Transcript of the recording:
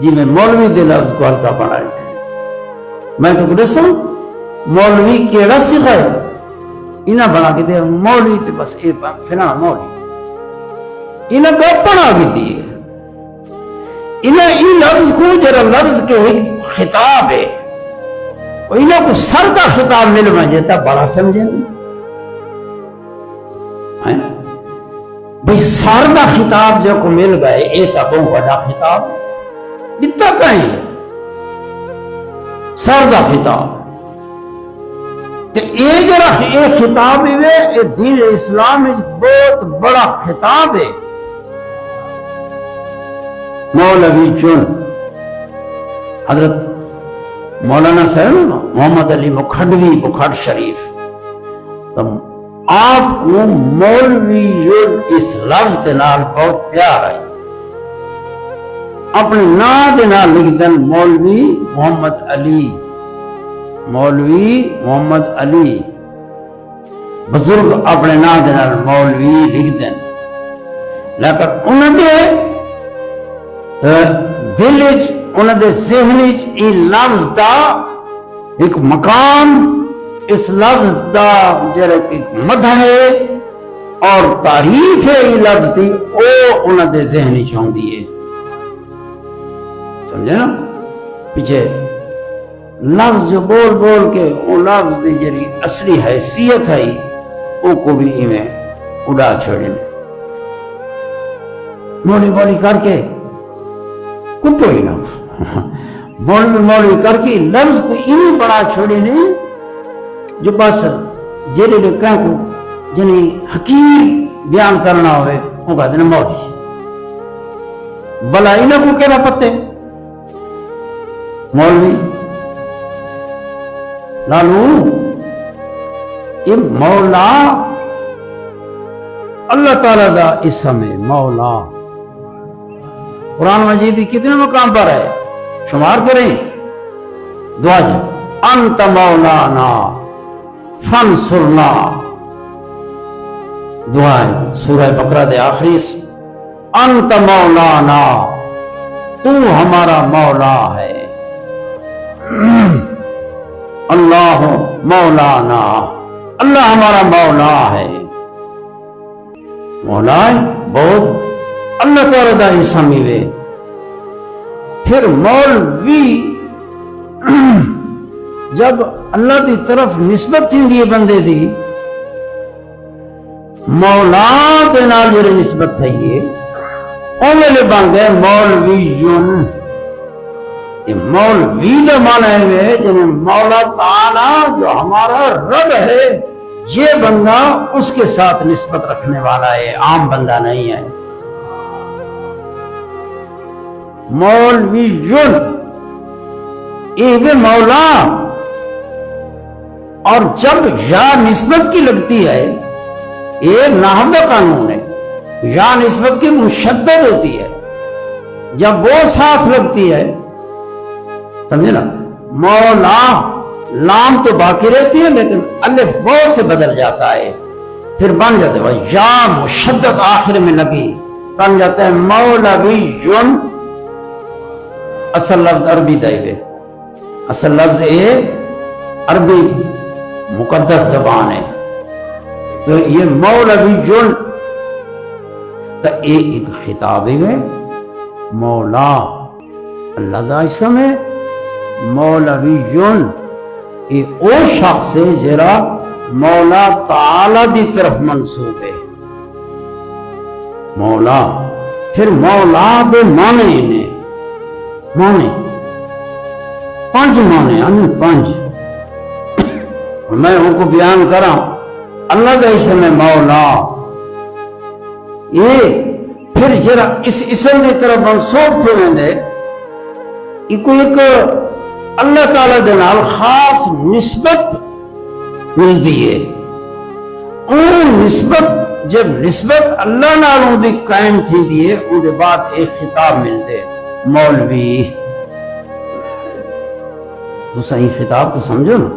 جی میں مولوی دے لفظ کو ہلکا پڑھا ہے میں تو دساں مولوی کیڑا سکھائے انہاں بنا کے دے مولوی تے بس اے فلاں مولوی انہاں کو پڑھا بھی دی انہاں ای لفظ کو جرا لفظ کے خطاب ہے انہاں کو سر کا خطاب مل جاتا بڑا سمجھیں بھئی سر کا خطاب جو کو مل گئے اے تا بہت بڑا خطاب اتنا کہیں سر کا خطاب تو اے جرا اے خطاب ہے اے دین اسلام بہت بڑا خطاب ہے مولوی چن حضرت مولانا صاحب محمد علی مکھڈوی بکھڈ شریف تو آپ کو مولوی اس لفظ کے نال بہت پیار ہے اپنے نام دے نال لکھ دن مولوی محمد علی مولوی محمد علی بزرگ اپنے نام دے نال مولوی لکھ دن لیکن انہوں نے دل انہوں نے ذہن یہ لفظ دا ایک مقام اس لفظ دا جڑا ایک مدح ہے اور تعریف ہے یہ لفظ دی او انہوں نے ذہن چاہتی ہے سمجھے نا پیچھے لفظ جو بول بول کے وہ لفظ دی جڑی اصلی حیثیت ہے وہ کو بھی ایویں اڑا چھوڑے مولی مولی کر کے کتو ہی لفظ مولوی مولوی کر کے لفظ کو ایویں بڑا چھوڑے نے جو بس جڑے لوگوں کو جنہیں حقیقی بیان کرنا ہوئے وہ کہتے ہیں مولوی بلا انہوں کو کہنا پتے مولوی لالو یہ مولا اللہ تعالیٰ دا اسم ہے مولا قرآن مجید کتنے مقام پر ہے شمار کریں دعا جائے انت مولانا فانصرنا دعا ہے سورہ بقرہ دے آخری انت مولانا تو ہمارا مولا ہے اللہ مولانا اللہ ہمارا مولا ہے مولا بہت اللہ تعالیٰ دا اسم ہے پھر مولوی جب اللہ دی طرف نسبت تھی بندے دی مولا دے نال جڑی نسبت تھی انہوں نے بن گئے مولویون مولوی کا معنی ہے جنہیں مولا تعالی جو ہمارا رب ہے یہ بندہ اس کے ساتھ نسبت رکھنے والا ہے عام بندہ نہیں ہے مولویون یہ مولا اور جب یا نسبت کی لگتی ہے یہ نحو کا قانون ہے یا نسبت کی مشدد ہوتی ہے جب وہ ساتھ لگتی ہے سمجھے نا مولا لام تو باقی رہتی ہے لیکن الف وہ سے بدل جاتا ہے پھر بن جاتے ہیں یا مشدد آخر میں لگی بن جاتا ہے مولویون اصل لفظ عربی دائبے اصل لفظ عربی مقدس زبان ہے تو یہ مولویون تو ایک خطاب ہے مولا اللہ دا اسم ہے مولویون یہ او شخص ہے جرا مولا تعالی دی طرف منسوب ہے مولا پھر مولا دے معنی نے معنی پانچ معنی یعنی پانچ میں ان کو بیان کراں اللہ کا اسم ہے مولا یہ پھر جرا اس اسم کی طرف منسوب تھے ویندے یہ کوئی ایک اللہ تعالیٰ دے نال خاص نسبت ملتی ہے ان نسبت جب نسبت اللہ نالوں دی قائم تھی دیئے ان کے بعد ایک خطاب ملتے مولوی تو صحیح خطاب کو سمجھو نا